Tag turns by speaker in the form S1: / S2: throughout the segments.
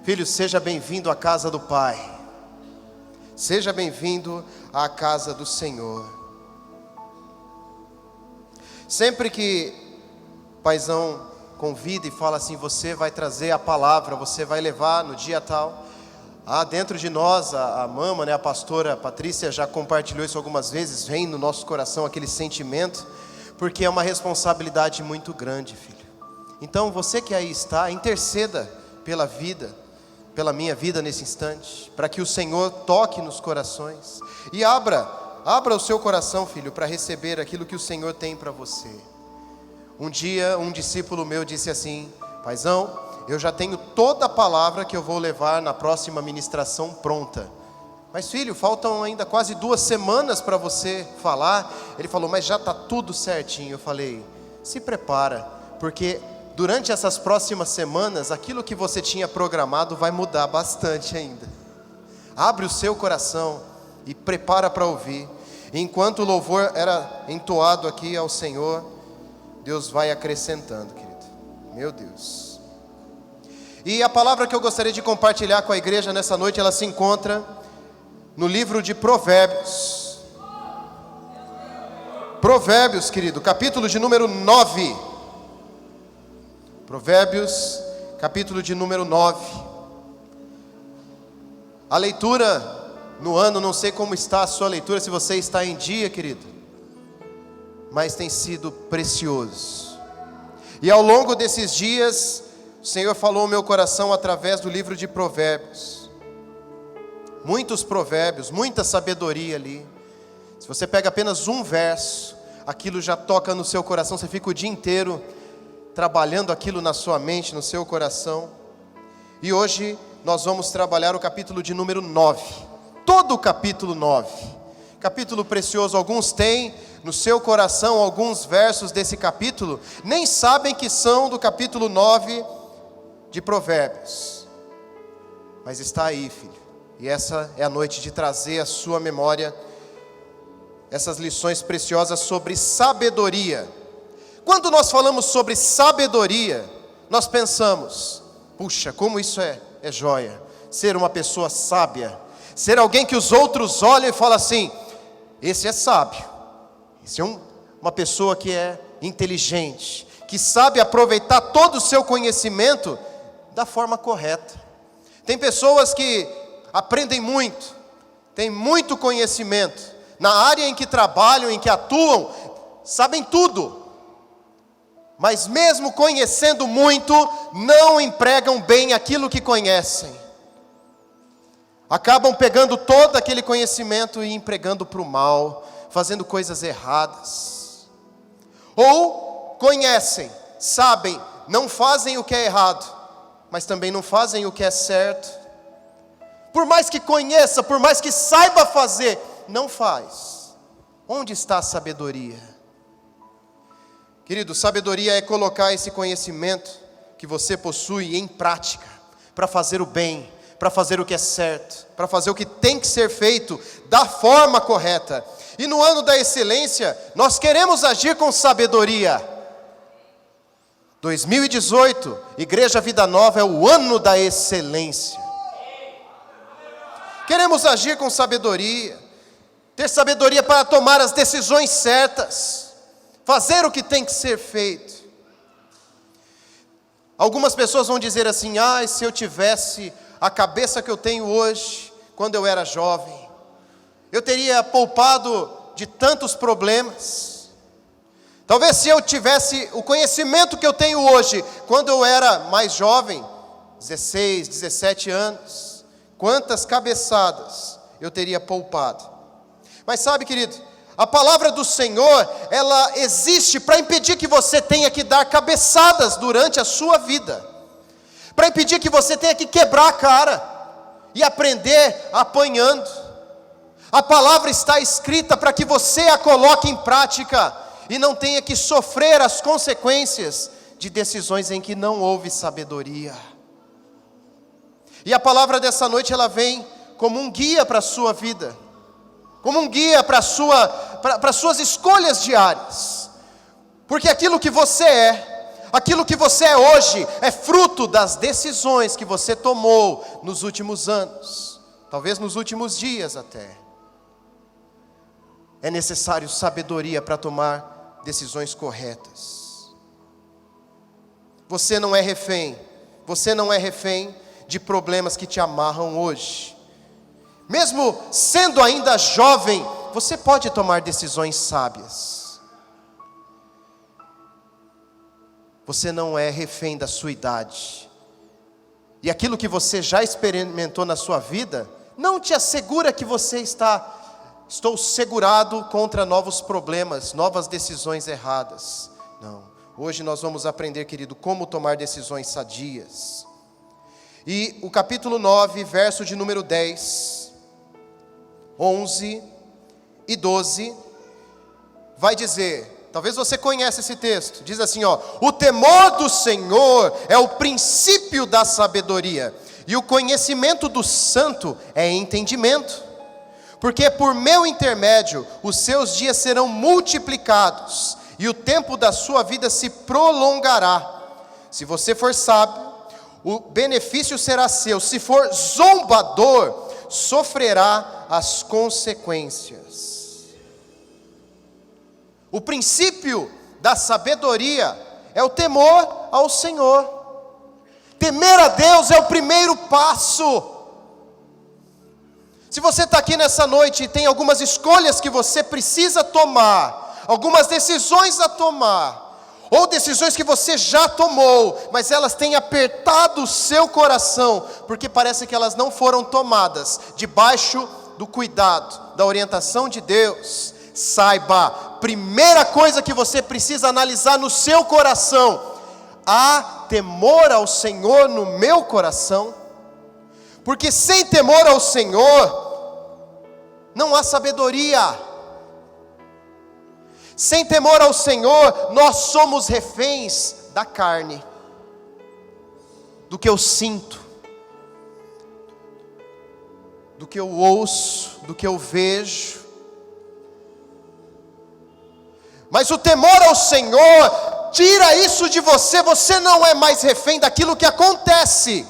S1: Filho, seja bem-vindo à casa do Pai. Seja bem-vindo à casa do Senhor. Sempre que o paizão convida e fala assim, você vai trazer a palavra, você vai levar no dia tal. Dentro de nós, a mama, a pastora Patrícia já compartilhou isso algumas vezes, vem no nosso coração aquele sentimento, porque é uma responsabilidade muito grande, filho. Então você que aí está, interceda pela minha vida nesse instante, para que o Senhor toque nos corações, e abra o seu coração, filho, para receber aquilo que o Senhor tem para você. Um dia, um discípulo meu disse assim, paizão, eu já tenho toda a palavra que eu vou levar na próxima ministração pronta. Mas filho, faltam ainda quase 2 semanas para você falar. Ele falou, mas já está tudo certinho. Eu falei, se prepara, porque durante essas próximas semanas, aquilo que você tinha programado vai mudar bastante ainda. Abre o seu coração e prepara para ouvir. E enquanto o louvor era entoado aqui ao Senhor, Deus vai acrescentando, querido. Meu Deus. E a palavra que eu gostaria de compartilhar com a igreja nessa noite, ela se encontra no livro de Provérbios. Provérbios, querido, capítulo de número 9. Provérbios, capítulo de número 9. A leitura no ano, não sei como está a sua leitura, se você está em dia, querido, mas tem sido precioso. E ao longo desses dias, o Senhor falou ao meu coração através do livro de Provérbios. Muitos provérbios, muita sabedoria ali. Se você pega apenas um verso, aquilo já toca no seu coração, você fica o dia inteiro trabalhando aquilo na sua mente, no seu coração. E hoje nós vamos trabalhar o capítulo de número 9. Todo o capítulo 9. Capítulo precioso, alguns têm no seu coração alguns versos desse capítulo, nem sabem que são do capítulo 9 de Provérbios. Mas está aí, filho. E essa é a noite de trazer à sua memória essas lições preciosas sobre sabedoria. Quando nós falamos sobre sabedoria, nós pensamos, puxa, como isso é joia, ser uma pessoa sábia, ser alguém que os outros olham e falam assim, esse é sábio, esse é uma pessoa que é inteligente, que sabe aproveitar todo o seu conhecimento da forma correta. Tem pessoas que aprendem muito, têm muito conhecimento, na área em que trabalham, em que atuam, sabem tudo. Mas mesmo conhecendo muito, não empregam bem aquilo que conhecem. Acabam pegando todo aquele conhecimento e empregando para o mal, fazendo coisas erradas. Ou conhecem, sabem, não fazem o que é errado, mas também não fazem o que é certo. Por mais que conheça, por mais que saiba fazer, não faz. Onde está a sabedoria? Querido, sabedoria é colocar esse conhecimento que você possui em prática, para fazer o bem, para fazer o que é certo, para fazer o que tem que ser feito da forma correta. E no ano da excelência, nós queremos agir com sabedoria. 2018, Igreja Vida Nova é o ano da excelência. Queremos agir com sabedoria, ter sabedoria para tomar as decisões certas, fazer o que tem que ser feito. Algumas pessoas vão dizer assim, se eu tivesse a cabeça que eu tenho hoje, quando eu era jovem, eu teria poupado de tantos problemas. Talvez se eu tivesse o conhecimento que eu tenho hoje, quando eu era mais jovem, 16, 17 anos, quantas cabeçadas eu teria poupado. Mas sabe, querido, a palavra do Senhor, ela existe para impedir que você tenha que dar cabeçadas durante a sua vida, para impedir que você tenha que quebrar a cara e aprender apanhando. A palavra está escrita para que você a coloque em prática e não tenha que sofrer as consequências de decisões em que não houve sabedoria. E a palavra dessa noite, ela vem como um guia para a sua vida, como um guia para as suas escolhas diárias. Porque aquilo que você é, Aquilo que você é hoje é fruto das decisões que você tomou nos últimos anos, talvez nos últimos dias até. É necessário sabedoria para tomar decisões corretas. Você não é refém de problemas que te amarram hoje. Mesmo sendo ainda jovem, você pode tomar decisões sábias. Você não é refém da sua idade. E aquilo que você já experimentou na sua vida, não te assegura que você estou segurado contra novos problemas, novas decisões erradas. Não. Hoje nós vamos aprender, querido, como tomar decisões sadias. E o capítulo 9, verso de número 10, 11 e 12, vai dizer... Talvez você conheça esse texto. Diz assim, o temor do Senhor é o princípio da sabedoria, e o conhecimento do santo é entendimento. Porque por meu intermédio os seus dias serão multiplicados, e o tempo da sua vida se prolongará. Se você for sábio, o benefício será seu. Se for zombador, sofrerá as consequências. O princípio da sabedoria é o temor ao Senhor. Temer a Deus é o primeiro passo. Se você está aqui nessa noite e tem algumas escolhas que você precisa tomar, algumas decisões a tomar, ou decisões que você já tomou, mas elas têm apertado o seu coração, porque parece que elas não foram tomadas debaixo do cuidado, da orientação de Deus, saiba, primeira coisa que você precisa analisar no seu coração: há temor ao Senhor no meu coração? Porque sem temor ao Senhor, não há sabedoria. Sem temor ao Senhor, nós somos reféns da carne, do que eu sinto, do que eu ouço, do que eu vejo. Mas o temor ao Senhor tira isso de você. Você não é mais refém daquilo que acontece,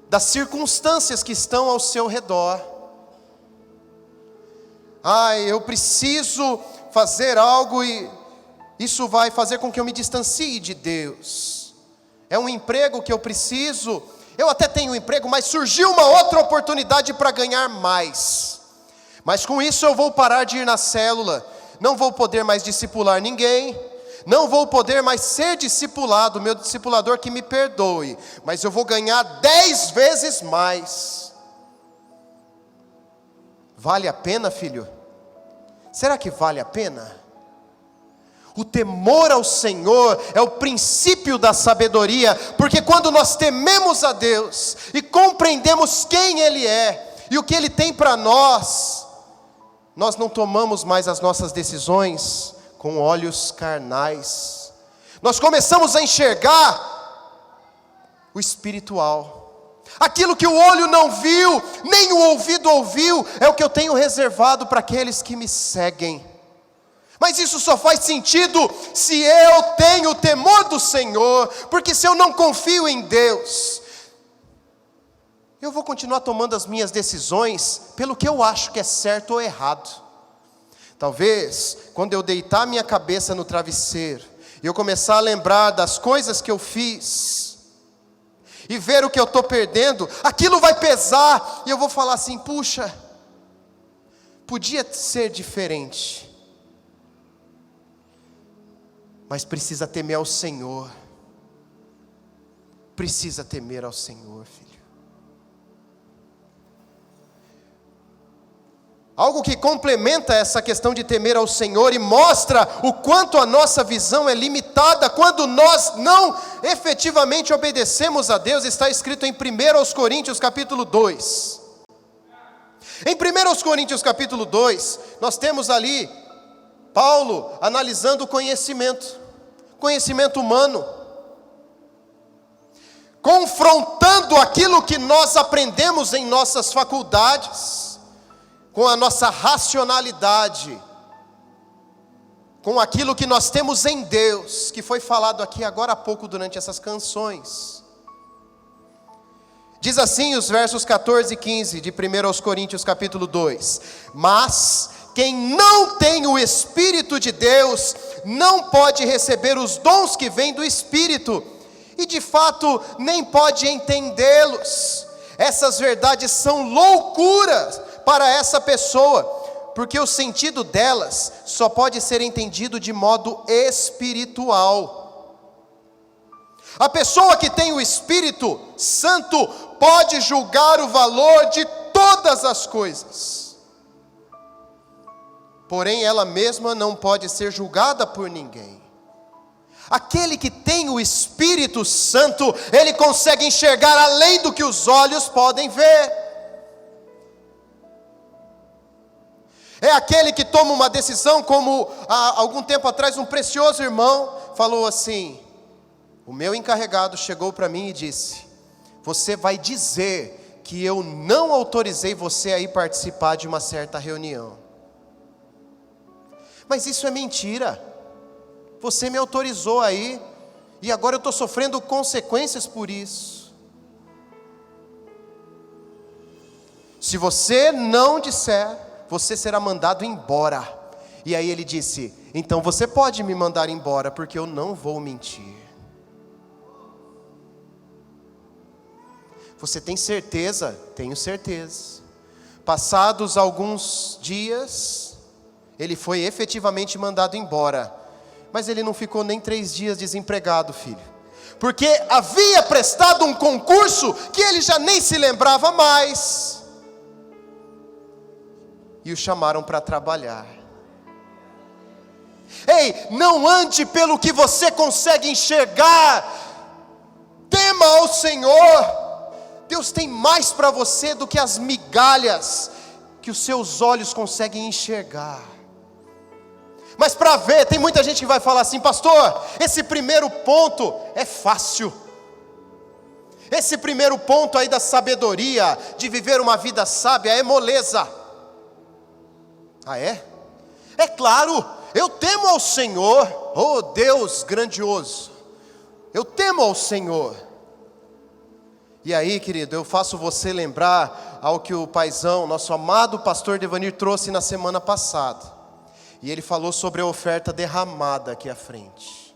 S1: das circunstâncias que estão ao seu redor. Eu preciso fazer algo e isso vai fazer com que eu me distancie de Deus. É um emprego que eu preciso. Eu até tenho um emprego, mas surgiu uma outra oportunidade para ganhar mais. Mas com isso eu vou parar de ir na célula. Não vou poder mais discipular ninguém, não vou poder mais ser discipulado, meu discipulador que me perdoe, mas eu vou ganhar 10 vezes mais. Vale a pena, filho? Será que vale a pena? O temor ao Senhor é o princípio da sabedoria, porque quando nós tememos a Deus e compreendemos quem Ele é e o que Ele tem para nós não tomamos mais as nossas decisões com olhos carnais. Nós começamos a enxergar o espiritual. Aquilo que o olho não viu, nem o ouvido ouviu, é o que eu tenho reservado para aqueles que me seguem. Mas isso só faz sentido se eu tenho o temor do Senhor, porque se eu não confio em Deus, eu vou continuar tomando as minhas decisões pelo que eu acho que é certo ou errado. Talvez, quando eu deitar minha cabeça no travesseiro, e eu começar a lembrar das coisas que eu fiz, e ver o que eu estou perdendo, aquilo vai pesar, e eu vou falar assim: puxa, podia ser diferente. Mas precisa temer ao Senhor. Precisa temer ao Senhor, filho. Algo que complementa essa questão de temer ao Senhor e mostra o quanto a nossa visão é limitada quando nós não efetivamente obedecemos a Deus, está escrito em 1 Coríntios capítulo 2. Em 1 Coríntios capítulo 2, nós temos ali Paulo analisando o conhecimento humano, confrontando aquilo que nós aprendemos em nossas faculdades, com a nossa racionalidade. com aquilo que nós temos em Deus, que foi falado aqui agora há pouco durante essas canções. Diz assim os versos 14 e 15 de 1 aos Coríntios capítulo 2: Mas quem não tem o Espírito de Deus, não pode receber os dons que vêm do Espírito, e de fato nem pode entendê-los. Essas verdades são loucuras para essa pessoa, porque o sentido delas só pode ser entendido de modo espiritual. A pessoa que tem o Espírito Santo pode julgar o valor de todas as coisas, porém ela mesma não pode ser julgada por ninguém. Aquele que tem o Espírito Santo, ele consegue enxergar além do que os olhos podem ver. É aquele que toma uma decisão, como há algum tempo atrás um precioso irmão falou assim: o meu encarregado chegou para mim e disse: você vai dizer que eu não autorizei você a ir participar de uma certa reunião. Mas isso é mentira. Você me autorizou aí, e agora eu estou sofrendo consequências por isso. Se você não disser, você será mandado embora. E aí ele disse: então você pode me mandar embora, porque eu não vou mentir. Você tem certeza? Tenho certeza. Passados alguns dias, ele foi efetivamente mandado embora. Mas ele não ficou nem 3 dias desempregado, filho. Porque havia prestado um concurso que ele já nem se lembrava mais. E o chamaram para trabalhar. Ei, não ande pelo que você consegue enxergar. Tema ao Senhor. Deus tem mais para você do que as migalhas que os seus olhos conseguem enxergar. Mas para ver, tem muita gente que vai falar assim: pastor, esse primeiro ponto é fácil. Esse primeiro ponto aí da sabedoria, de viver uma vida sábia, é moleza. Ah, é? É claro, eu temo ao Senhor, oh Deus grandioso, eu temo ao Senhor. E aí, querido, eu faço você lembrar ao que o paizão, nosso amado pastor Devanir, trouxe na semana passada. E ele falou sobre a oferta derramada aqui à frente.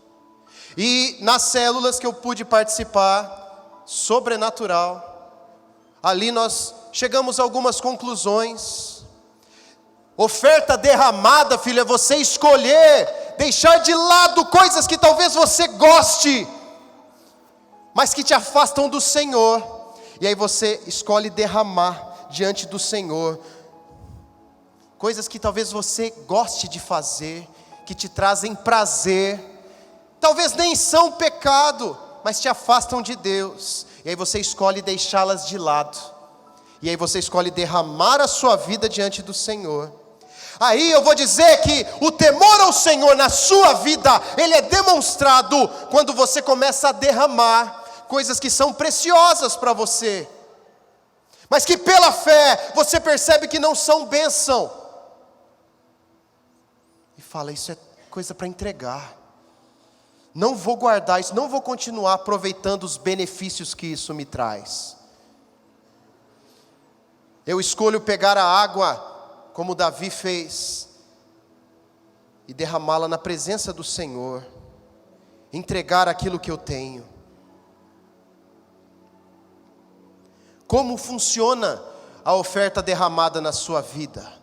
S1: E nas células que eu pude participar, sobrenatural, ali nós chegamos a algumas conclusões. Oferta derramada, filho, é você escolher, deixar de lado coisas que talvez você goste, mas que te afastam do Senhor. E aí você escolhe derramar diante do Senhor coisas que talvez você goste de fazer, que te trazem prazer, talvez nem são pecado, mas te afastam de Deus. E aí você escolhe deixá-las de lado. E aí você escolhe derramar a sua vida diante do Senhor. Aí eu vou dizer que o temor ao Senhor na sua vida, ele é demonstrado quando você começa a derramar coisas que são preciosas para você, mas que pela fé você percebe que não são bênção. E fala: isso é coisa para entregar. Não vou guardar isso, não vou continuar aproveitando os benefícios que isso me traz. Eu escolho pegar a água, como Davi fez, e derramá-la na presença do Senhor, entregar aquilo que eu tenho. Como funciona a oferta derramada na sua vida?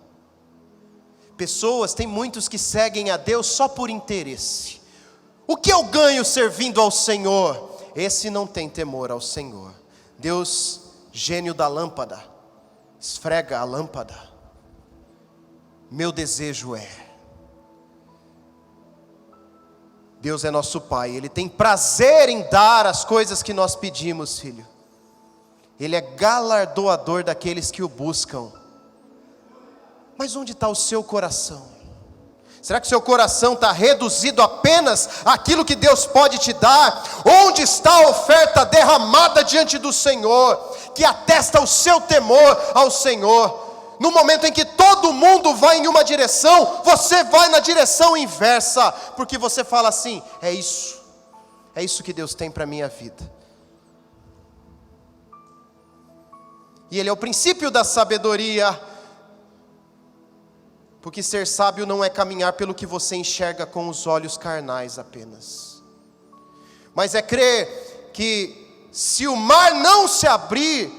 S1: Tem muitos que seguem a Deus só por interesse. O que eu ganho servindo ao Senhor? Esse não tem temor ao Senhor. Deus, gênio da lâmpada, esfrega a lâmpada. Meu desejo é. Deus é nosso Pai, Ele tem prazer em dar as coisas que nós pedimos, filho. Ele é galardoador daqueles que o buscam. Mas onde está o seu coração? Será que o seu coração está reduzido apenas àquilo que Deus pode te dar? Onde está a oferta derramada diante do Senhor, que atesta o seu temor ao Senhor? No momento em que todo mundo vai em uma direção, você vai na direção inversa, porque você fala assim: é isso que Deus tem para a minha vida. E ele é o princípio da sabedoria, porque ser sábio não é caminhar pelo que você enxerga com os olhos carnais apenas, mas é crer que se o mar não se abrir,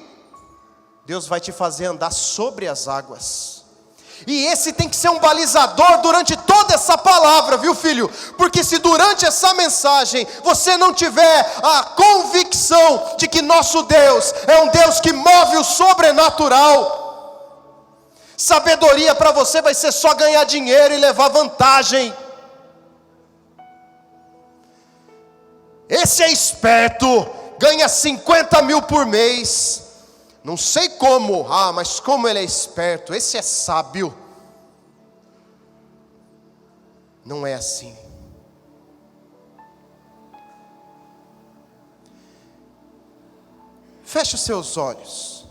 S1: Deus vai te fazer andar sobre as águas. E esse tem que ser um balizador durante toda essa palavra, viu, filho? Porque se durante essa mensagem você não tiver a convicção de que nosso Deus é um Deus que move o sobrenatural, sabedoria para você vai ser só ganhar dinheiro e levar vantagem. Esse é esperto, ganha 50 mil por mês. Não sei como, mas como ele é esperto. Esse é sábio. Não é assim. Feche os seus olhos.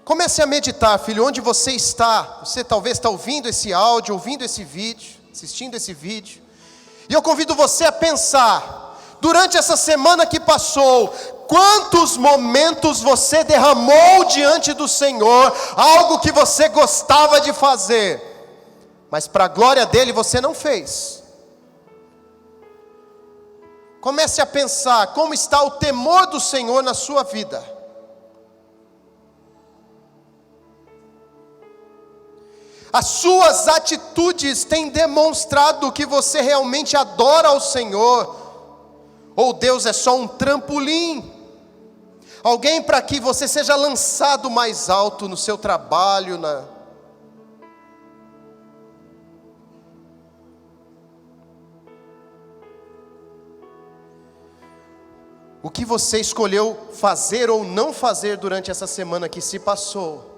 S1: Comece a meditar, filho, onde você está. Você talvez está ouvindo esse áudio, ouvindo esse vídeo, assistindo esse vídeo. E eu convido você a pensar, durante essa semana que passou, quantos momentos você derramou diante do Senhor, algo que você gostava de fazer, mas para a glória dele você não fez. Comece a pensar como está o temor do Senhor na sua vida. As suas atitudes têm demonstrado que você realmente adora ao Senhor, ou Deus é só um trampolim, alguém para que você seja lançado mais alto no seu trabalho, O que você escolheu fazer ou não fazer durante essa semana que se passou,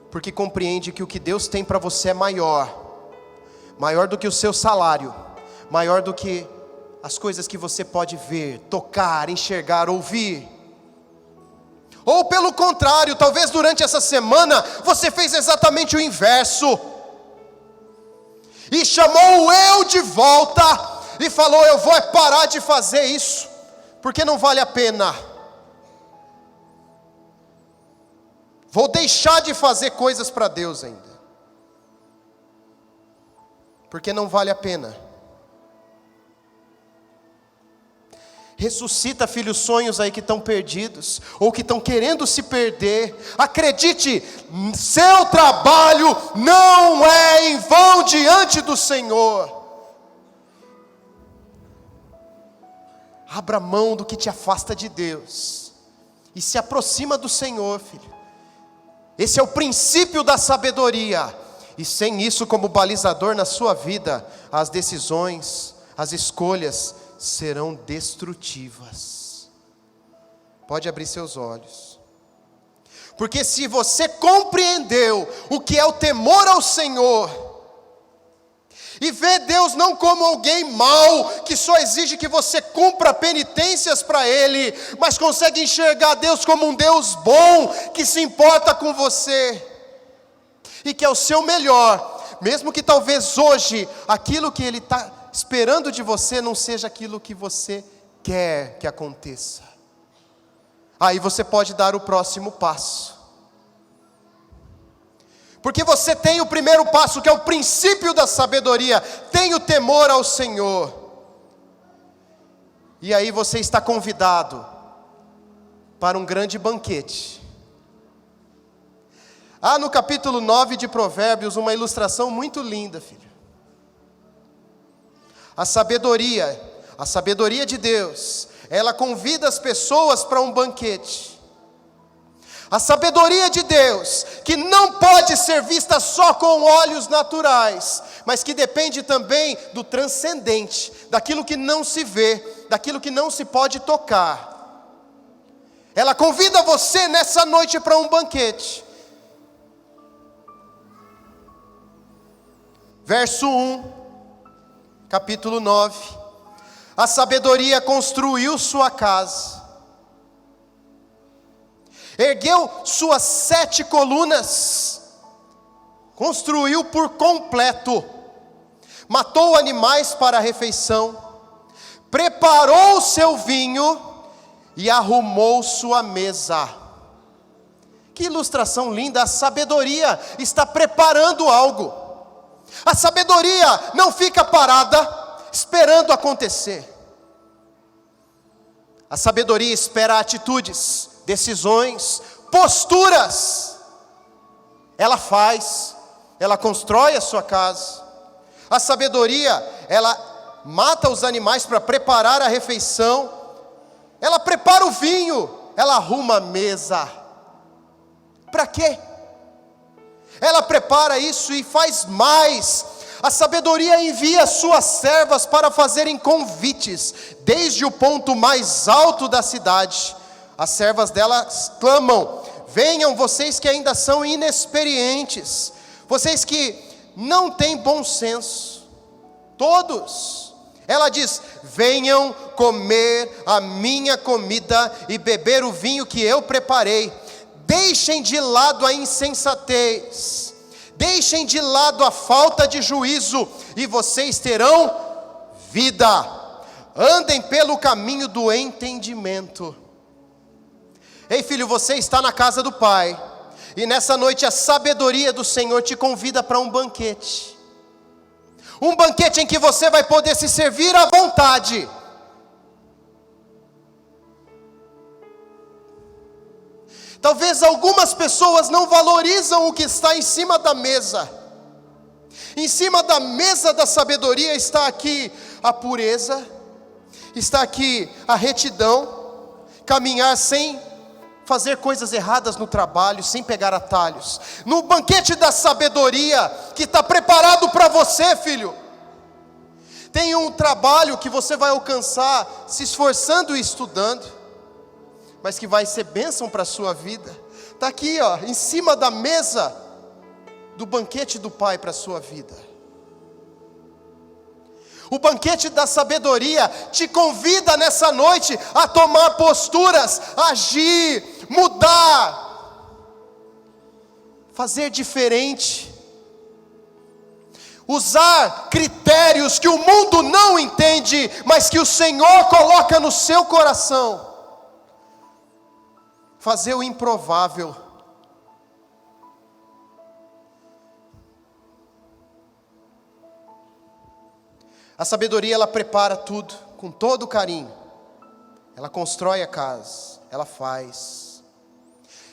S1: porque compreende que o que Deus tem para você é maior do que o seu salário, maior do que as coisas que você pode ver, tocar, enxergar, ouvir. Ou pelo contrário, talvez durante essa semana você fez exatamente o inverso, e chamou o eu de volta, e falou: eu vou parar de fazer isso, porque não vale a pena. Vou deixar de fazer coisas para Deus ainda, porque não vale a pena. Ressuscita, filho, sonhos aí que estão perdidos, ou que estão querendo se perder. Acredite, seu trabalho não é em vão diante do Senhor. Abra mão do que te afasta de Deus, e se aproxima do Senhor, filho. Esse é o princípio da sabedoria, e sem isso como balizador na sua vida, as decisões, as escolhas serão destrutivas. Pode abrir seus olhos, porque se você compreendeu o que é o temor ao Senhor, e vê Deus não como alguém mau, que só exige que você cumpra penitências para Ele, mas consegue enxergar Deus como um Deus bom, que se importa com você, e que é o seu melhor, mesmo que talvez hoje, aquilo que Ele está esperando de você, não seja aquilo que você quer que aconteça. Aí você pode dar o próximo passo, porque você tem o primeiro passo, que é o princípio da sabedoria, tem o temor ao Senhor, e aí você está convidado para um grande banquete. Há no capítulo 9 de Provérbios uma ilustração muito linda, filho. A sabedoria de Deus, ela convida as pessoas para um banquete. A sabedoria de Deus, que não pode ser vista só com olhos naturais, mas que depende também do transcendente, daquilo que não se vê, daquilo que não se pode tocar. Ela convida você nessa noite para um banquete. Verso 1, capítulo 9. A sabedoria construiu sua casa, ergueu suas 7 colunas, construiu por completo, matou animais para a refeição, preparou o seu vinho e arrumou sua mesa. Que ilustração linda! A sabedoria está preparando algo. A sabedoria não fica parada, esperando acontecer. A sabedoria espera atitudes, decisões, posturas. Ela faz, ela constrói a sua casa. A sabedoria, ela mata os animais para preparar a refeição. Ela prepara o vinho, ela arruma a mesa. Para quê? Ela prepara isso e faz mais. A sabedoria envia suas servas para fazerem convites, desde o ponto mais alto da cidade. As servas delas clamam: venham vocês que ainda são inexperientes, vocês que não têm bom senso, todos. Ela diz: venham comer a minha comida e beber o vinho que eu preparei. Deixem de lado a insensatez, deixem de lado a falta de juízo, e vocês terão vida. Andem pelo caminho do entendimento. Ei filho, você está na casa do Pai, e nessa noite a sabedoria do Senhor te convida para um banquete. Um banquete em que você vai poder se servir à vontade. Talvez algumas pessoas não valorizam o que está em cima da mesa. Em cima da mesa da sabedoria está aqui a pureza, está aqui a retidão, caminhar sem fazer coisas erradas no trabalho, sem pegar atalhos. No banquete da sabedoria que está preparado para você, filho, tem um trabalho que você vai alcançar se esforçando e estudando, mas que vai ser bênção para a sua vida. Está aqui, ó, em cima da mesa do banquete do Pai para a sua vida. O banquete da sabedoria te convida nessa noite a tomar posturas, agir, mudar, fazer diferente, usar critérios que o mundo não entende, mas que o Senhor coloca no seu coração. Fazer o improvável. A sabedoria, ela prepara tudo com todo carinho. Ela constrói a casa, ela faz.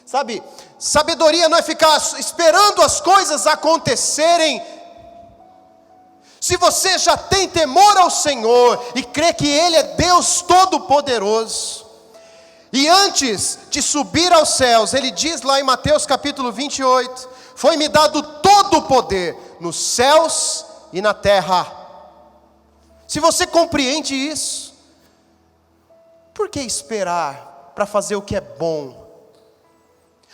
S1: Sabe, sabedoria não é ficar esperando as coisas acontecerem. Se você já tem temor ao Senhor e crê que Ele é Deus Todo-Poderoso, e antes de subir aos céus, Ele diz lá em Mateus capítulo 28, foi-me dado todo o poder nos céus e na terra. Se você compreende isso, por que esperar para fazer o que é bom?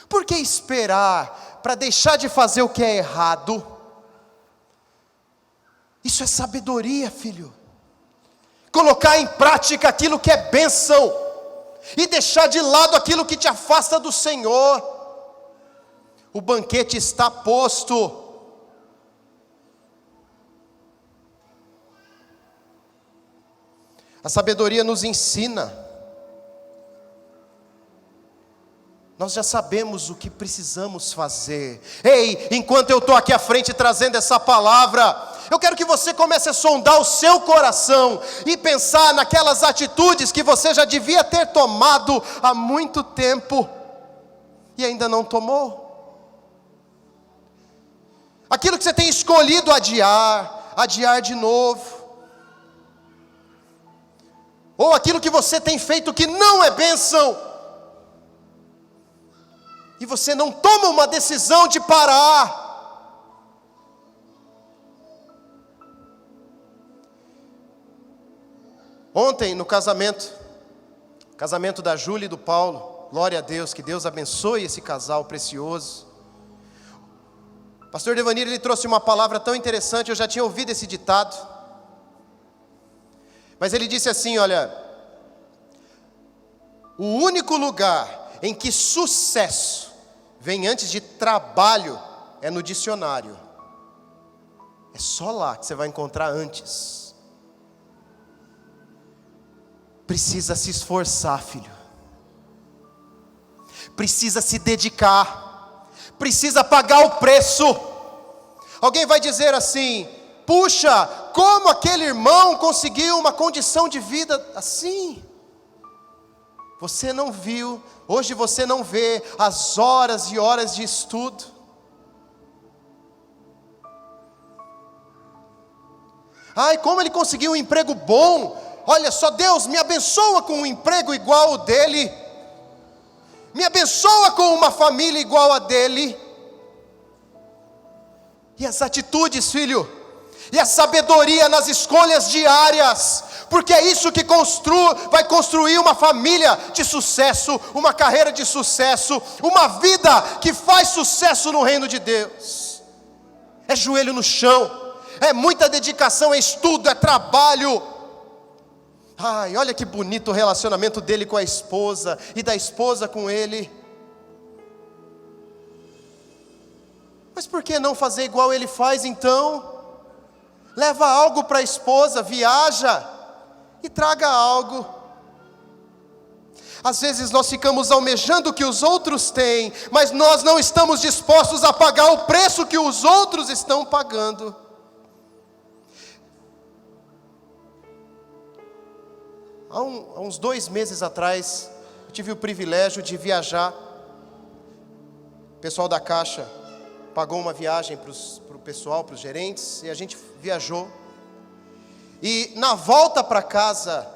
S1: Por que esperar para deixar de fazer o que é errado? Isso é sabedoria, filho. Colocar em prática aquilo que é bênção e deixar de lado aquilo que te afasta do Senhor. O banquete está posto. A sabedoria nos ensina. Nós já sabemos o que precisamos fazer. Ei, enquanto eu estou aqui à frente trazendo essa palavra, eu quero que você comece a sondar o seu coração e pensar naquelas atitudes que você já devia ter tomado há muito tempo e ainda não tomou. Aquilo que você tem escolhido adiar de novo. Ou aquilo que você tem feito que não é bênção, e você não toma uma decisão de parar. Ontem no casamento da Júlia e do Paulo, glória a Deus, que Deus abençoe esse casal precioso. Pastor Devanir, ele trouxe uma palavra tão interessante, eu já tinha ouvido esse ditado. Mas ele disse assim, olha, o único lugar em que sucesso vem antes de trabalho é no dicionário. É só lá que você vai encontrar antes. Precisa se esforçar, filho. Precisa se dedicar. Precisa pagar o preço. Alguém vai dizer assim: puxa, como aquele irmão conseguiu uma condição de vida assim? Você não viu, hoje você não vê as horas e horas de estudo. Ai, como ele conseguiu um emprego bom. Olha só, Deus me abençoa com um emprego igual ao dele. Me abençoa com uma família igual a dele. E as atitudes, filho, e a sabedoria nas escolhas diárias, porque é isso que vai construir uma família de sucesso, uma carreira de sucesso, uma vida que faz sucesso no reino de Deus. É joelho no chão, é muita dedicação, é estudo, é trabalho. Ai, olha que bonito o relacionamento dele com a esposa, e da esposa com ele. Mas por que não fazer igual ele faz então? Leva algo para a esposa, viaja e traga algo. Às vezes nós ficamos almejando o que os outros têm, mas nós não estamos dispostos a pagar o preço que os outros estão pagando. Há uns 2 meses atrás, eu tive o privilégio de viajar. O pessoal da Caixa pagou uma viagem para o pessoal, para os gerentes, e a gente viajou. E na volta para casa,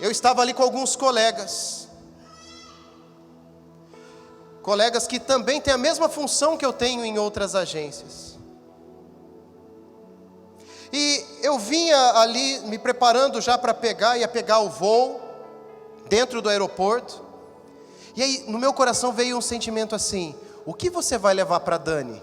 S1: eu estava ali com alguns colegas que também têm a mesma função que eu tenho em outras agências. E eu vinha ali me preparando já para ia pegar o voo dentro do aeroporto. E aí no meu coração veio um sentimento assim: o que você vai levar para Dani?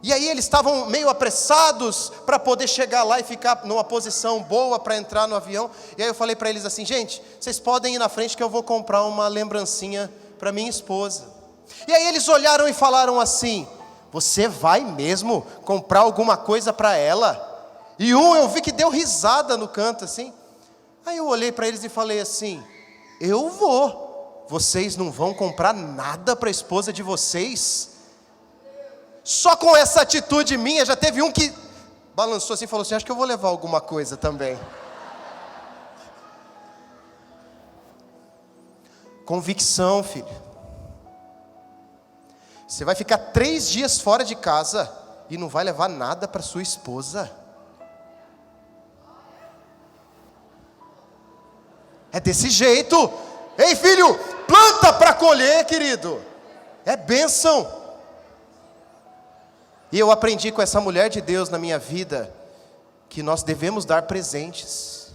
S1: E aí eles estavam meio apressados para poder chegar lá e ficar numa posição boa para entrar no avião. E aí eu falei para eles assim: gente, vocês podem ir na frente que eu vou comprar uma lembrancinha para minha esposa. E aí eles olharam e falaram assim: você vai mesmo comprar alguma coisa para ela? E eu vi que deu risada no canto assim. Aí eu olhei para eles e falei assim: eu vou. Vocês não vão comprar nada para a esposa de vocês? Só com essa atitude minha, já teve um que balançou assim e falou assim: acho que eu vou levar alguma coisa também. Convicção, filho. Você vai ficar 3 dias fora de casa e não vai levar nada para sua esposa? É desse jeito. Ei, filho, planta para colher, querido. É bênção. E eu aprendi com essa mulher de Deus na minha vida que nós devemos dar presentes,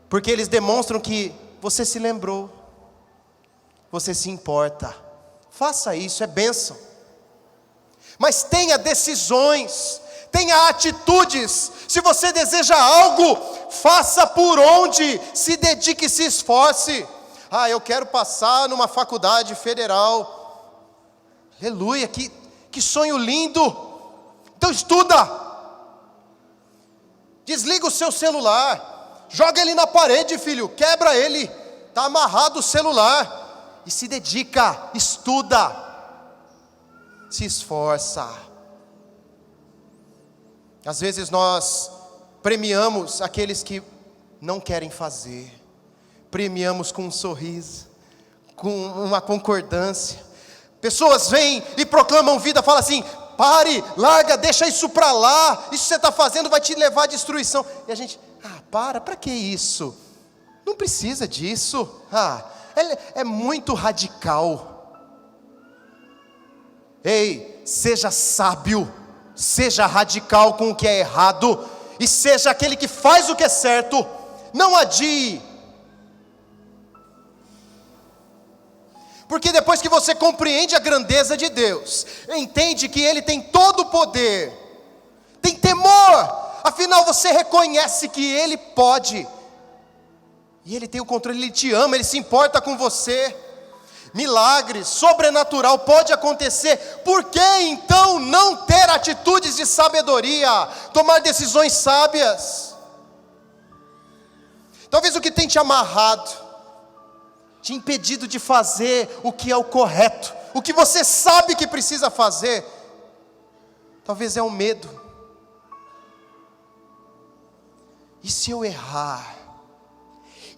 S1: porque eles demonstram que você se lembrou, você se importa. Faça isso, é bênção. Mas tenha decisões, tenha atitudes. Se você deseja algo, faça por onde, se dedique e se esforce. Ah, eu quero passar numa faculdade federal. Aleluia, que sonho lindo. Então estuda. Desliga o seu celular, joga ele na parede, filho, quebra ele. Está amarrado o celular. E se dedica, estuda, se esforça. Às vezes nós premiamos aqueles que não querem fazer. Premiamos com um sorriso, com uma concordância. Pessoas vêm e proclamam vida, falam assim: pare, larga, deixa isso para lá, isso que você está fazendo vai te levar à destruição. E a gente: para que isso? Não precisa disso. É muito radical. Ei, seja sábio, seja radical com o que é errado, e seja aquele que faz o que é certo. Não adie. Porque depois que você compreende a grandeza de Deus, entende que Ele tem todo o poder, tem temor, afinal você reconhece que Ele pode. E Ele tem o controle, Ele te ama, Ele se importa com você. Milagres, sobrenatural pode acontecer. Por que então não ter atitudes de sabedoria? Tomar decisões sábias. Talvez o que tem te amarrado, te impedido de fazer o que é o correto, o que você sabe que precisa fazer, talvez é o medo. E se eu errar?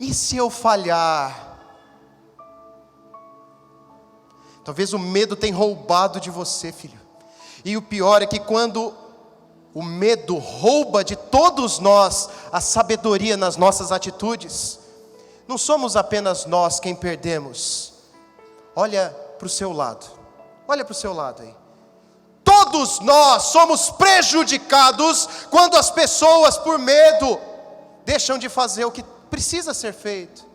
S1: E se eu falhar? Talvez o medo tenha roubado de você, filho. E o pior é que quando o medo rouba de todos nós a sabedoria nas nossas atitudes, não somos apenas nós quem perdemos. Olha para o seu lado. Olha para o seu lado aí. Todos nós somos prejudicados quando as pessoas, por medo, deixam de fazer o que precisa ser feito.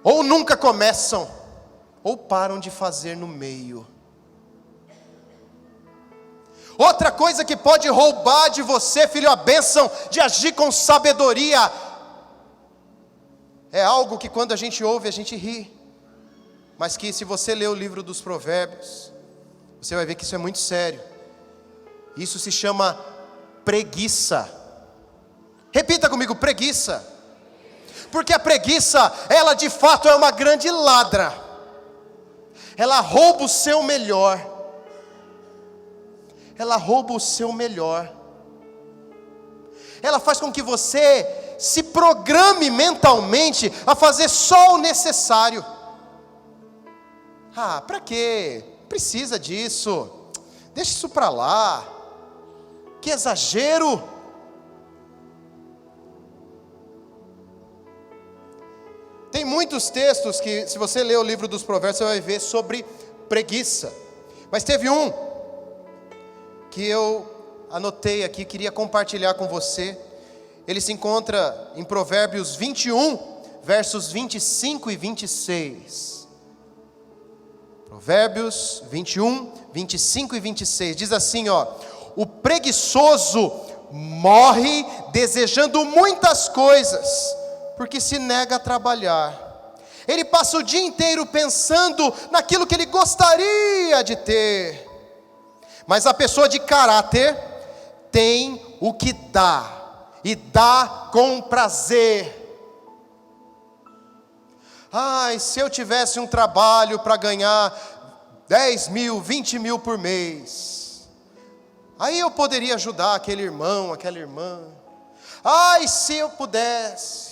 S1: Ou nunca começam, ou param de fazer no meio. Outra coisa que pode roubar de você, filho, a bênção de agir com sabedoria, é algo que quando a gente ouve, a gente ri. Mas que se você ler o livro dos Provérbios, você vai ver que isso é muito sério. Isso se chama preguiça. Repita comigo, preguiça. Porque a preguiça, ela de fato é uma grande ladra. Ela rouba o seu melhor. Ela rouba o seu melhor. Ela faz com que você se programe mentalmente a fazer só o necessário. Ah, para quê? Precisa disso. Deixa isso para lá. Que exagero. Tem muitos textos que, se você ler o livro dos Provérbios, você vai ver sobre preguiça. Mas teve um que eu anotei aqui, queria compartilhar com você. Ele se encontra em Provérbios 21, versos 25 e 26. Provérbios 21, 25 e 26. Diz assim, ó: o preguiçoso morre desejando muitas coisas, porque se nega a trabalhar. Ele passa o dia inteiro pensando naquilo que ele gostaria de ter. Mas a pessoa de caráter tem o que dá, e dá com prazer. Ai, se eu tivesse um trabalho para ganhar 10 mil, 20 mil por mês, aí eu poderia ajudar aquele irmão, aquela irmã. Ai, se eu pudesse.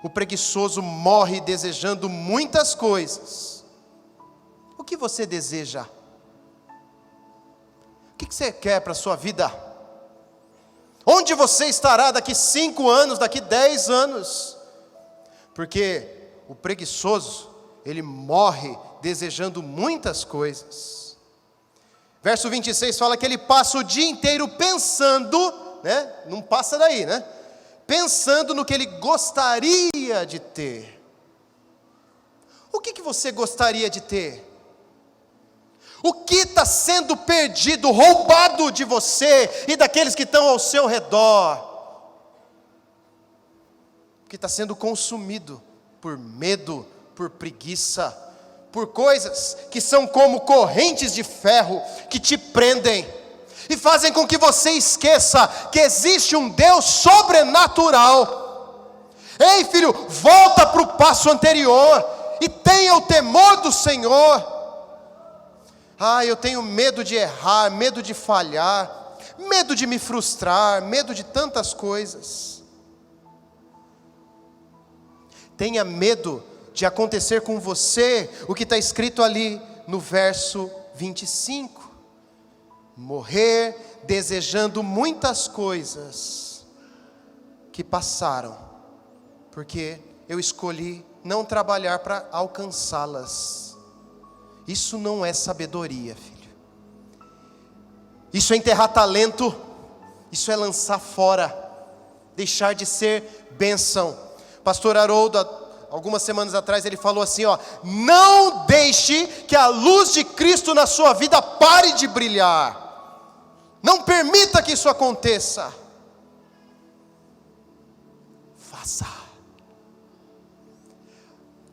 S1: O preguiçoso morre desejando muitas coisas. O que você deseja? O que você quer para a sua vida? Onde você estará daqui 5 anos, daqui 10 anos? Porque o preguiçoso, ele morre desejando muitas coisas. Verso 26 fala que ele passa o dia inteiro pensando, né? Não passa daí, né? Pensando no que ele gostaria de ter. O que você gostaria de ter? O que está sendo perdido, roubado de você e daqueles que estão ao seu redor? O que está sendo consumido por medo, por preguiça, por coisas que são como correntes de ferro que te prendem e fazem com que você esqueça que existe um Deus sobrenatural. Ei, filho, volta para o passo anterior e tenha o temor do Senhor. Ah, eu tenho medo de errar, medo de falhar, medo de me frustrar, medo de tantas coisas. Tenha medo de acontecer com você o que está escrito ali no verso 25. Morrer desejando muitas coisas que passaram, porque eu escolhi não trabalhar para alcançá-las. Isso não é sabedoria, filho. Isso é enterrar talento. Isso é lançar fora, deixar de ser bênção. Pastor Haroldo, algumas semanas atrás, ele falou assim, ó: não deixe que a luz de Cristo na sua vida pare de brilhar. Não permita que isso aconteça. Faça.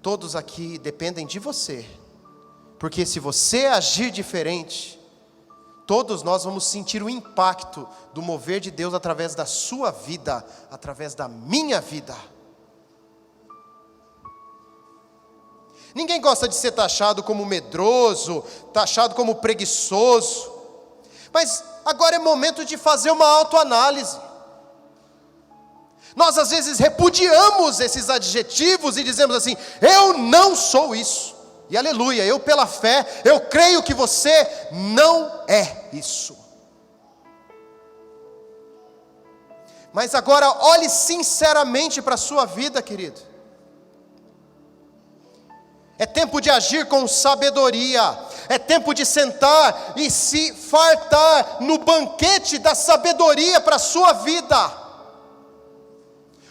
S1: Todos aqui dependem de você. Porque se você agir diferente, todos nós vamos sentir o impacto do mover de Deus através da sua vida, através da minha vida. Ninguém gosta de ser taxado como medroso, taxado como preguiçoso. Mas agora é momento de fazer uma autoanálise. Nós às vezes repudiamos esses adjetivos e dizemos assim: eu não sou isso. E aleluia, eu pela fé, eu creio que você não é isso. Mas agora olhe sinceramente para a sua vida, querido. É tempo de agir com sabedoria. É tempo de sentar e se fartar no banquete da sabedoria para a sua vida.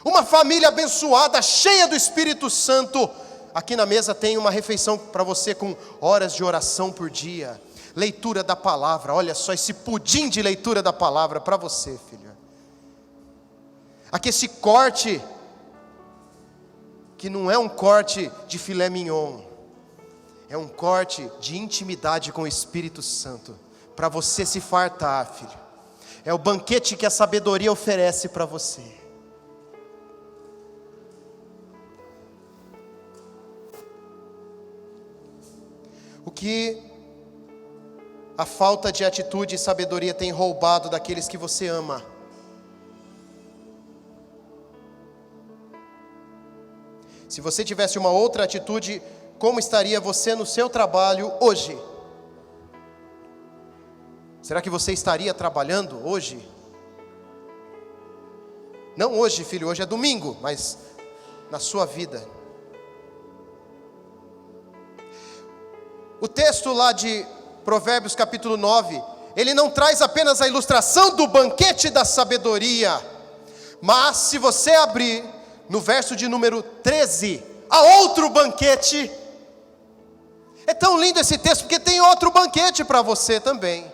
S1: Uma família abençoada, cheia do Espírito Santo. Aqui na mesa tem uma refeição para você com horas de oração por dia. Leitura da palavra, olha só esse pudim de leitura da palavra para você, filha. Aqui esse corte, que não é um corte de filé mignon. É um corte de intimidade com o Espírito Santo. Para você se fartar, filho. É o banquete que a sabedoria oferece para você. O que a falta de atitude e sabedoria tem roubado daqueles que você ama? Se você tivesse uma outra atitude, como estaria você no seu trabalho hoje? Será que você estaria trabalhando hoje? Não hoje, filho, hoje é domingo, mas na sua vida. O texto lá de Provérbios capítulo 9, ele não traz apenas a ilustração do banquete da sabedoria, mas se você abrir no verso de número 13, há outro banquete. É tão lindo esse texto, porque tem outro banquete para você também,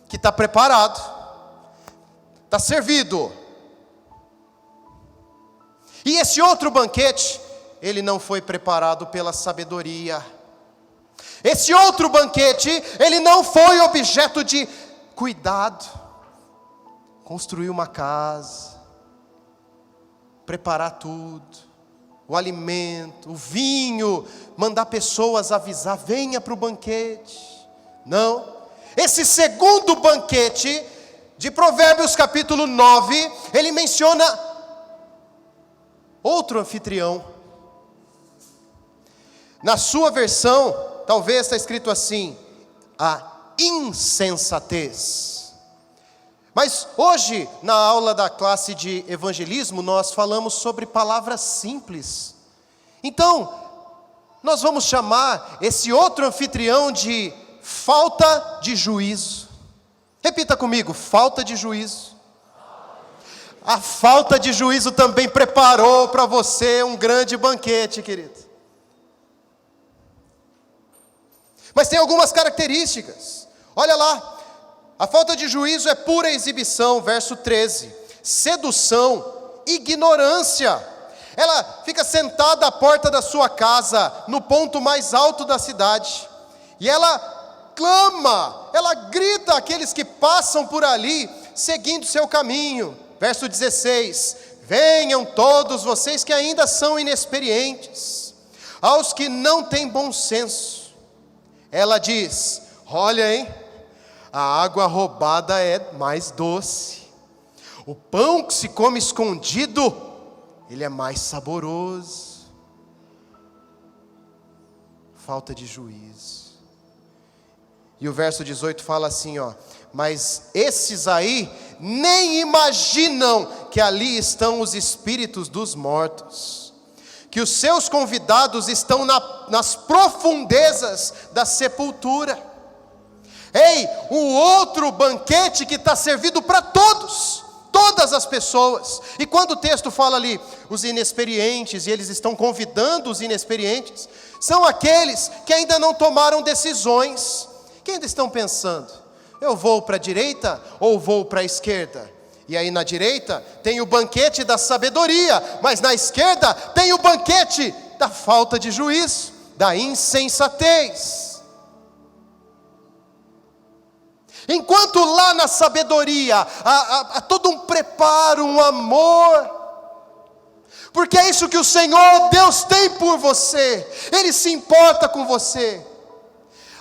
S1: que está preparado, está servido. E esse outro banquete, ele não foi preparado pela sabedoria. Esse outro banquete, ele não foi objeto de cuidado. Construir uma casa, preparar tudo, o alimento, o vinho, mandar pessoas avisar, venha para o banquete. Não, esse segundo banquete, de Provérbios capítulo 9, ele menciona outro anfitrião. Na sua versão, talvez está escrito assim: a insensatez. Mas hoje, na aula da classe de evangelismo, nós falamos sobre palavras simples. Então, nós vamos chamar esse outro anfitrião de falta de juízo. Repita comigo: falta de juízo. A falta de juízo também preparou para você um grande banquete, querido. Mas tem algumas características. Olha lá, a falta de juízo é pura exibição, verso 13. Sedução, ignorância. Ela fica sentada à porta da sua casa, no ponto mais alto da cidade. E ela clama, ela grita àqueles que passam por ali, seguindo seu caminho. Verso 16. Venham todos vocês que ainda são inexperientes, aos que não têm bom senso. Ela diz: olha, hein, a água roubada é mais doce. O pão que se come escondido, ele é mais saboroso. Falta de juízo. E o verso 18 fala assim, ó: mas esses aí nem imaginam que ali estão os espíritos dos mortos, que os seus convidados estão nas profundezas da sepultura. Ei, um outro banquete que está servido para todos, todas as pessoas. E quando o texto fala ali, os inexperientes, e eles estão convidando os inexperientes, são aqueles que ainda não tomaram decisões, que ainda estão pensando: eu vou para a direita ou vou para a esquerda? E aí na direita tem o banquete da sabedoria, mas na esquerda tem o banquete da falta de juízo, da insensatez. Enquanto lá na sabedoria há todo um preparo, um amor, porque é isso que o Senhor Deus tem por você, Ele se importa com você.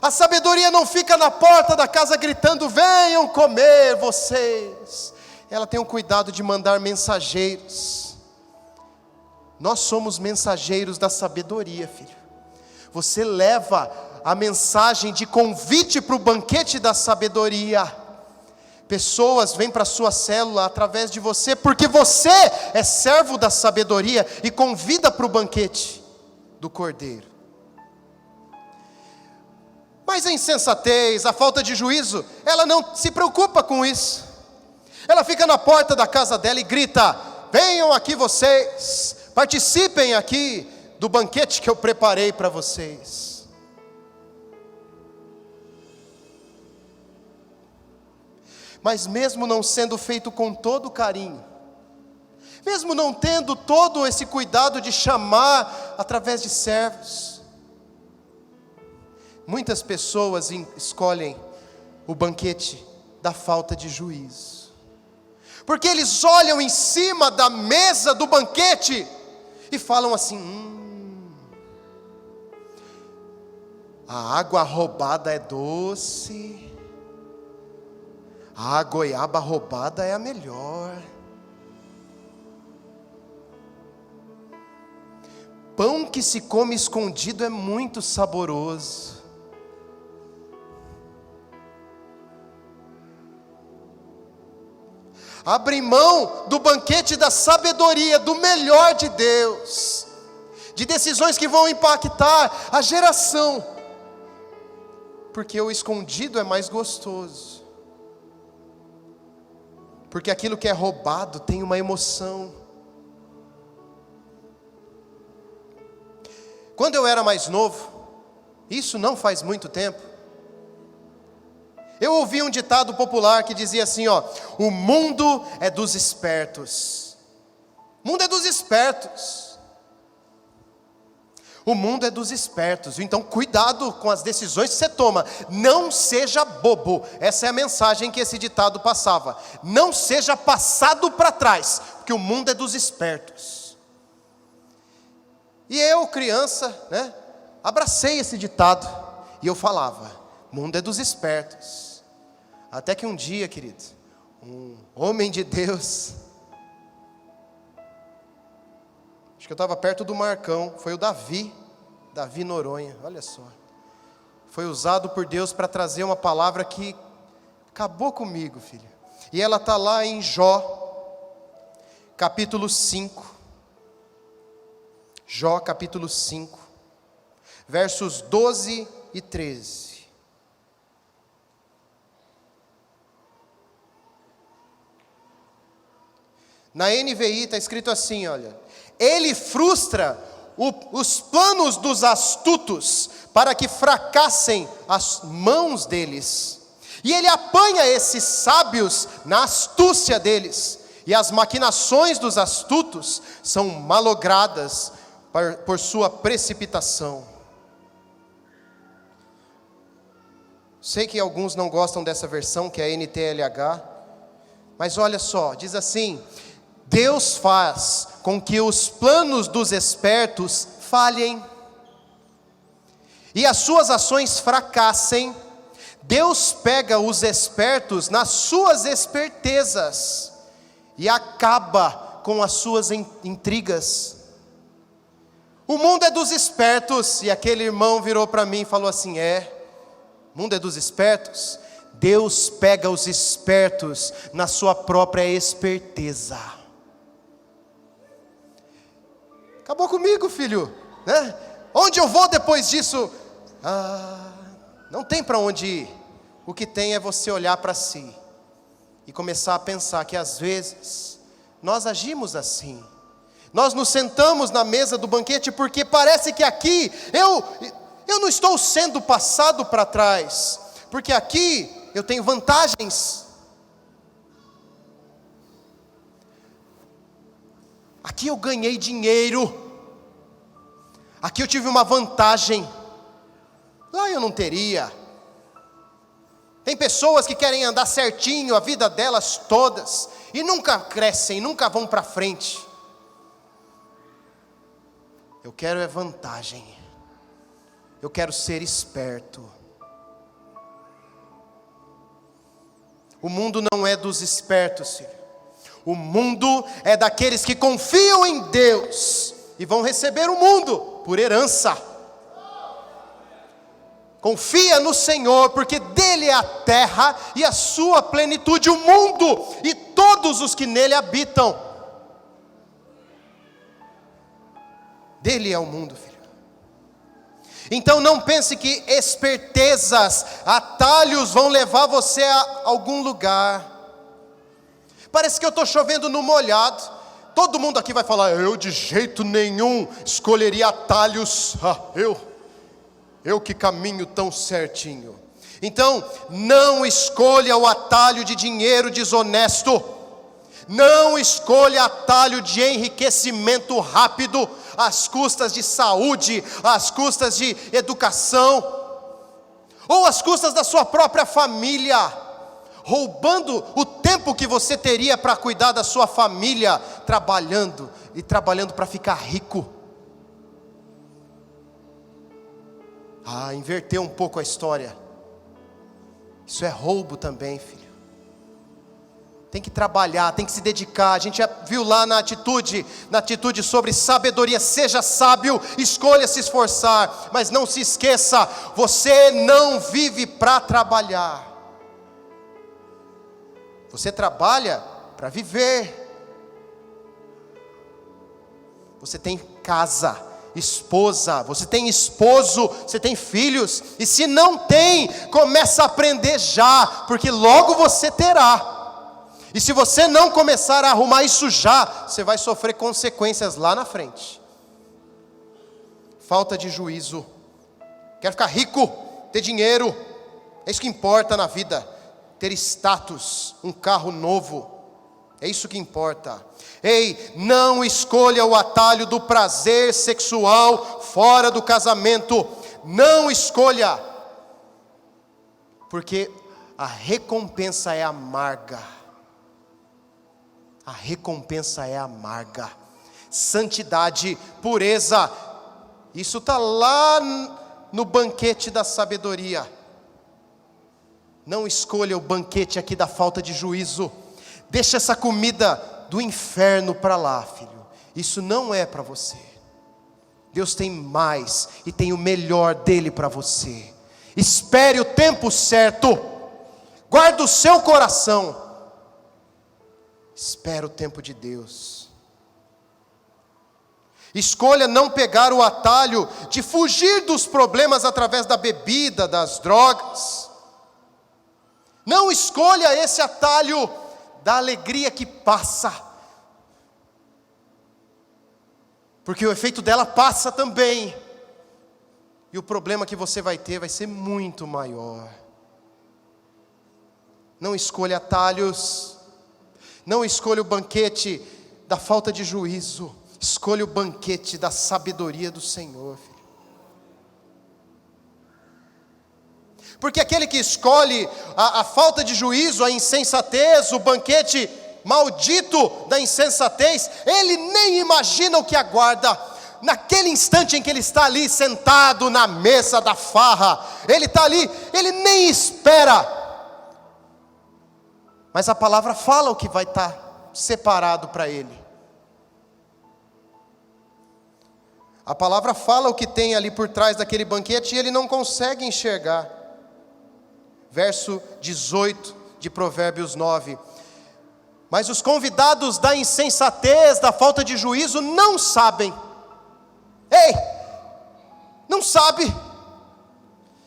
S1: A sabedoria não fica na porta da casa gritando: venham comer vocês. Ela tem o cuidado de mandar mensageiros. Nós somos mensageiros da sabedoria, filho. Você leva a mensagem de convite para o banquete da sabedoria. Pessoas vêm para a sua célula através de você, porque você é servo da sabedoria e convida para o banquete do Cordeiro. Mas a insensatez, a falta de juízo, ela não se preocupa com isso. Ela fica na porta da casa dela e grita: venham aqui vocês, participem aqui do banquete que eu preparei para vocês. Mas mesmo não sendo feito com todo carinho, mesmo não tendo todo esse cuidado de chamar através de servos, muitas pessoas escolhem o banquete da falta de juízo, porque eles olham em cima da mesa do banquete e falam assim: a água roubada é doce, a goiaba roubada é a melhor, pão que se come escondido é muito saboroso. Abrem mão do banquete da sabedoria, do melhor de Deus, de decisões que vão impactar a geração, porque o escondido é mais gostoso, porque aquilo que é roubado tem uma emoção. Quando eu era mais novo, isso não faz muito tempo, eu ouvi um ditado popular que dizia assim, o mundo é dos espertos. O mundo é dos espertos. O mundo é dos espertos. Então cuidado com as decisões que você toma. Não seja bobo. Essa é a mensagem que esse ditado passava. Não seja passado para trás, porque o mundo é dos espertos. E eu, criança, abracei esse ditado. E eu falava: mundo é dos espertos. Até que um dia, querido, um homem de Deus, acho que eu estava perto do Marcão, foi o Davi Noronha, olha só, foi usado por Deus para trazer uma palavra que acabou comigo, filho, e ela está lá em Jó, capítulo 5, Jó capítulo 5, versos 12 e 13, na NVI está escrito assim, olha: ele frustra os planos dos astutos para que fracassem as mãos deles, e ele apanha esses sábios na astúcia deles, e as maquinações dos astutos são malogradas por sua precipitação. Sei que alguns não gostam dessa versão, que é a NTLH, mas olha só, diz assim: Deus faz com que os planos dos espertos falhem e as suas ações fracassem. Deus pega os espertos nas suas espertezas e acaba com as suas intrigas. O mundo é dos espertos. E aquele irmão virou para mim e falou assim: o mundo é dos espertos? Deus pega os espertos na sua própria esperteza. Acabou comigo, filho, Onde eu vou depois disso? Não tem para onde ir. O que tem é você olhar para si e começar a pensar que às vezes nós agimos assim. Nós nos sentamos na mesa do banquete porque parece que aqui eu não estou sendo passado para trás, porque aqui eu tenho vantagens. Aqui eu ganhei dinheiro. Aqui eu tive uma vantagem. Lá eu não teria. Tem pessoas que querem andar certinho a vida delas todas e nunca crescem, nunca vão para frente. Eu quero é vantagem. Eu quero ser esperto. O mundo não é dos espertos, filho. O mundo é daqueles que confiam em Deus e vão receber o mundo por herança. Confia no Senhor, porque dele é a terra e a sua plenitude, o mundo e todos os que nele habitam. Dele é o mundo, filho. Então não pense que espertezas, atalhos vão levar você a algum lugar. Parece que eu estou chovendo no molhado. Todo mundo aqui vai falar: eu de jeito nenhum escolheria atalhos. Eu que caminho tão certinho. Então, não escolha o atalho de dinheiro desonesto. Não escolha atalho de enriquecimento rápido, às custas de saúde, às custas de educação, ou às custas da sua própria família, roubando o tempo que você teria para cuidar da sua família, trabalhando para ficar rico. Inverter um pouco a história. Isso é roubo também, filho. Tem que trabalhar, tem que se dedicar. A gente já viu lá na atitude sobre sabedoria. Seja sábio, escolha se esforçar, mas não se esqueça, você não vive para trabalhar. Você trabalha para viver. Você tem casa, esposa, você tem esposo, você tem filhos, e se não tem, começa a aprender já, porque logo você terá. E se você não começar a arrumar isso já, você vai sofrer consequências lá na frente. Falta de juízo. Quer ficar rico, ter dinheiro, é isso que importa na vida. Ter status, um carro novo, é isso que importa. Ei, não escolha o atalho do prazer sexual fora do casamento. Não escolha, porque a recompensa é amarga. A recompensa é amarga. Santidade, pureza, isso está lá no banquete da sabedoria. Não escolha o banquete aqui da falta de juízo. Deixa essa comida do inferno para lá, filho. Isso não é para você. Deus tem mais e tem o melhor dele para você. Espere o tempo certo. Guarda o seu coração. Espera o tempo de Deus. Escolha não pegar o atalho de fugir dos problemas através da bebida, das drogas. Não escolha esse atalho da alegria que passa, porque o efeito dela passa também, e o problema que você vai ter vai ser muito maior. Não escolha atalhos. Não escolha o banquete da falta de juízo. Escolha o banquete da sabedoria do Senhor, filho. Porque aquele que escolhe a falta de juízo, a insensatez, o banquete maldito da insensatez, ele nem imagina o que aguarda. Naquele instante em que ele está ali sentado na mesa da farra, ele está ali, ele nem espera. Mas a palavra fala o que vai estar separado para ele. A palavra fala o que tem ali por trás daquele banquete e ele não consegue enxergar. Verso 18 de Provérbios 9. Mas os convidados da insensatez, da falta de juízo, não sabem. Ei, não sabe,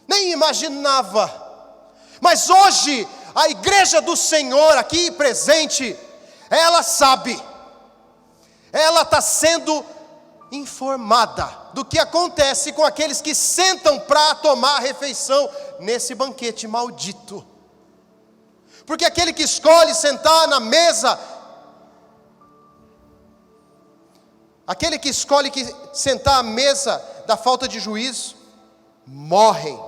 S1: nem imaginava. Mas hoje, a igreja do Senhor aqui presente, ela sabe. Ela está sendo informada do que acontece com aqueles que sentam para tomar a refeição nesse banquete maldito. Porque aquele que escolhe sentar na mesa, aquele que escolhe sentar à mesa da falta de juízo, morrem.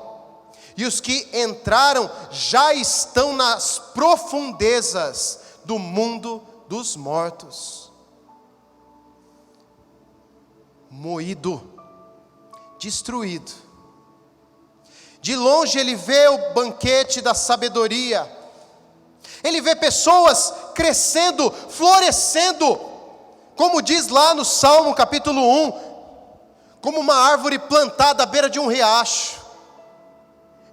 S1: E os que entraram já estão nas profundezas do mundo dos mortos. Moído, destruído. De longe ele vê o banquete da sabedoria. Ele vê pessoas crescendo, florescendo, como diz lá no Salmo capítulo 1, como uma árvore plantada à beira de um riacho.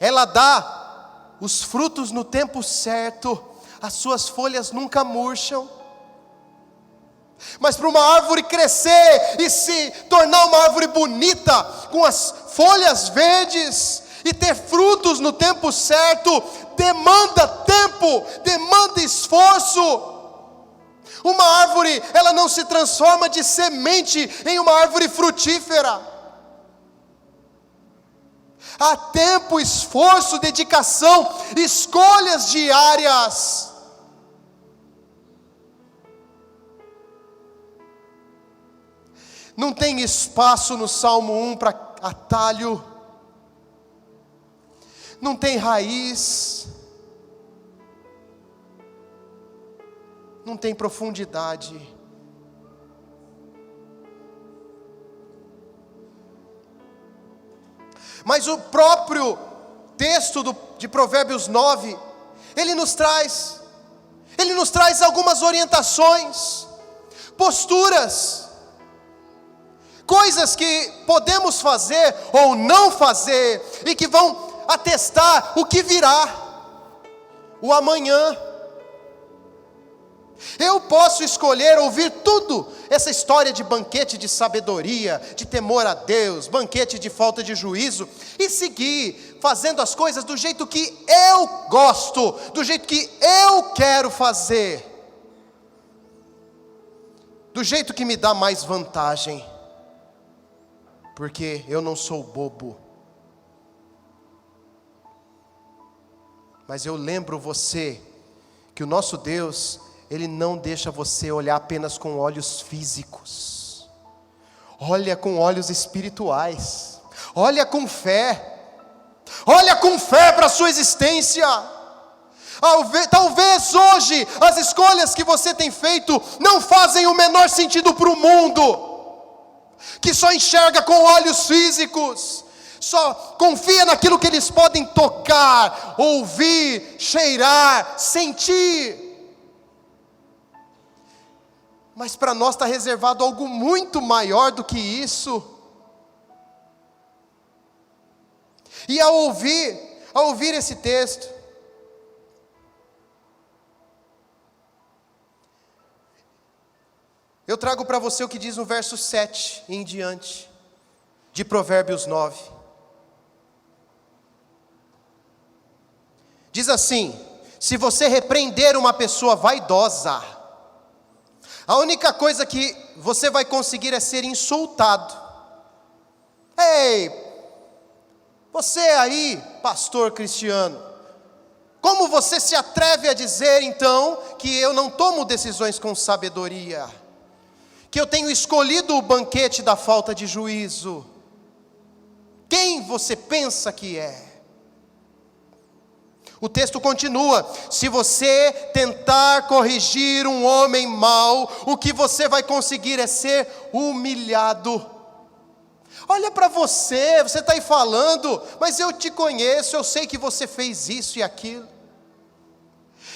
S1: Ela dá os frutos no tempo certo, as suas folhas nunca murcham. Mas para uma árvore crescer e se tornar uma árvore bonita, com as folhas verdes e ter frutos no tempo certo, demanda tempo, demanda esforço. Uma árvore, ela não se transforma de semente em uma árvore frutífera. Há tempo, esforço, dedicação, escolhas diárias. Não tem espaço no Salmo 1 para atalho. Não tem raiz. Não tem profundidade. Mas o próprio texto de Provérbios 9, ele nos traz algumas orientações, posturas, coisas que podemos fazer ou não fazer, e que vão atestar o que virá, o amanhã. Eu posso escolher ouvir tudo, essa história de banquete de sabedoria, de temor a Deus, banquete de falta de juízo, e seguir fazendo as coisas do jeito que eu gosto, do jeito que eu quero fazer, do jeito que me dá mais vantagem, porque eu não sou bobo. Mas eu lembro você que o nosso Deus, Ele não deixa você olhar apenas com olhos físicos. Olha com olhos espirituais. Olha com fé. Olha com fé para a sua existência. Talvez hoje as escolhas que você tem feito não fazem o menor sentido para o mundo, que só enxerga com olhos físicos, só confia naquilo que eles podem tocar, ouvir, cheirar, sentir. Mas para nós está reservado algo muito maior do que isso. E ao ouvir esse texto, eu trago para você o que diz no verso 7 em diante, de Provérbios 9. Diz assim: se você repreender uma pessoa vaidosa, a única coisa que você vai conseguir é ser insultado. Ei, você aí, pastor Cristiano, como você se atreve a dizer então que eu não tomo decisões com sabedoria, que eu tenho escolhido o banquete da falta de juízo? Quem você pensa que é? O texto continua: se você tentar corrigir um homem mau, o que você vai conseguir é ser humilhado. Olha para você está aí falando, mas eu te conheço, eu sei que você fez isso e aquilo.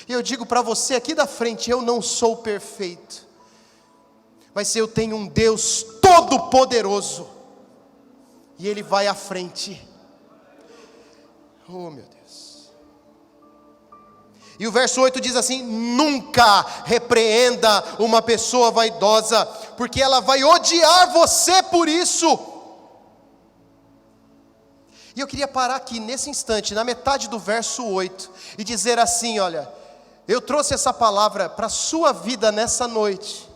S1: E eu digo para você aqui da frente: eu não sou perfeito, mas eu tenho um Deus todo-poderoso, e Ele vai à frente. Oh meu Deus. E o verso 8 diz assim: nunca repreenda uma pessoa vaidosa, porque ela vai odiar você por isso. E eu queria parar aqui nesse instante, na metade do verso 8, e dizer assim: olha, eu trouxe essa palavra para a sua vida nessa noite,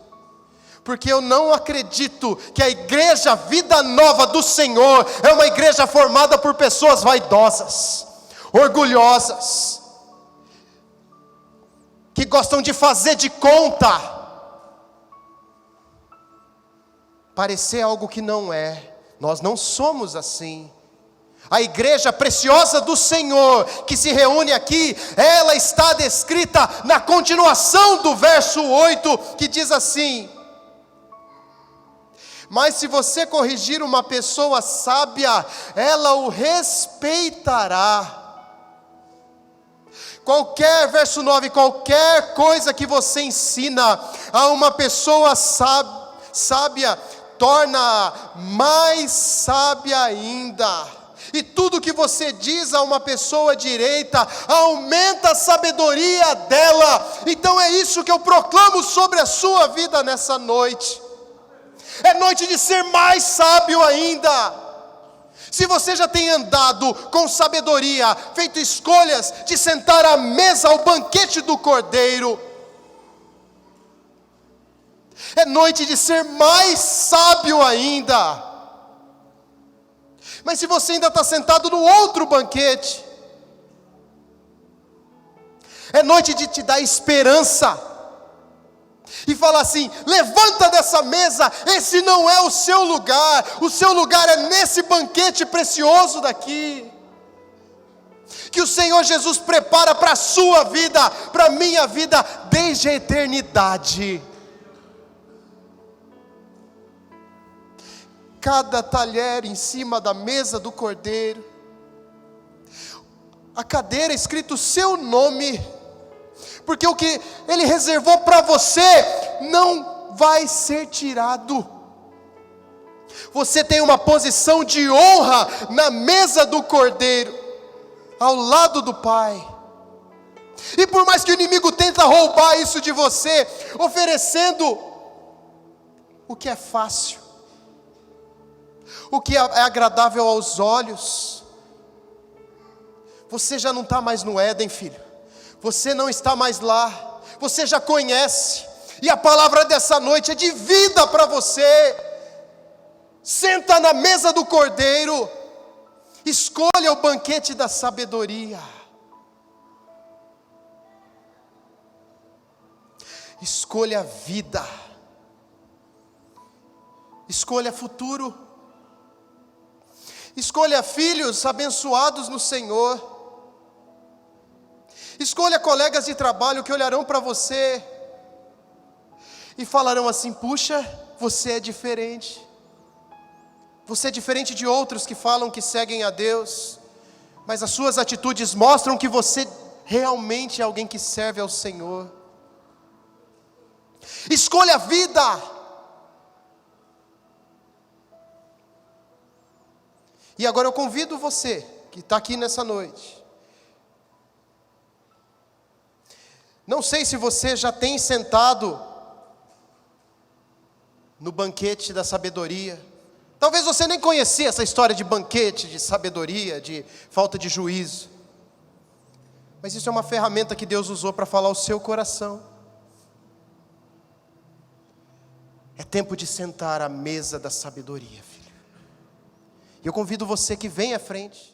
S1: porque eu não acredito que a igreja Vida Nova do Senhor é uma igreja formada por pessoas vaidosas, orgulhosas. que gostam de fazer de conta, parecer algo que não é. Nós não somos assim. A igreja preciosa do Senhor, que se reúne aqui, ela está descrita na continuação do verso 8, que diz assim: mas se você corrigir uma pessoa sábia, ela o respeitará. Verso 9, qualquer coisa que você ensina a uma pessoa sábia, torna mais sábia ainda. E tudo que você diz a uma pessoa direita, aumenta a sabedoria dela. Então é isso que eu proclamo sobre a sua vida nessa noite. É noite de ser mais sábio ainda. Se você já tem andado com sabedoria, feito escolhas de sentar à mesa ao banquete do Cordeiro, é noite de ser mais sábio ainda. Mas se você ainda está sentado no outro banquete, é noite de te dar esperança, e falar assim: levanta dessa mesa, esse não é o seu lugar é nesse banquete precioso daqui, que o Senhor Jesus prepara para a sua vida, para a minha vida, desde a eternidade. Cada talher em cima da mesa do Cordeiro, a cadeira escrito o seu nome, porque o que Ele reservou para você não vai ser tirado. Você tem uma posição de honra na mesa do Cordeiro, ao lado do Pai. E por mais que o inimigo tenta roubar isso de você, oferecendo o que é fácil, o que é agradável aos olhos, você já não está mais no Éden, filho. Você não está mais lá. Você já conhece. E a palavra dessa noite é de vida para você. Senta na mesa do Cordeiro. Escolha o banquete da sabedoria. Escolha a vida. Escolha futuro. Escolha filhos abençoados no Senhor. Escolha colegas de trabalho que olharão para você e falarão assim: puxa, você é diferente. Você é diferente de outros que falam que seguem a Deus, mas as suas atitudes mostram que você realmente é alguém que serve ao Senhor. Escolha a vida. E agora eu convido você que está aqui nessa noite. Não sei se você já tem sentado no banquete da sabedoria. Talvez você nem conhecia essa história de banquete, de sabedoria, de falta de juízo. Mas isso é uma ferramenta que Deus usou para falar ao seu coração. É tempo de sentar à mesa da sabedoria, filho. E eu convido você que venha à frente.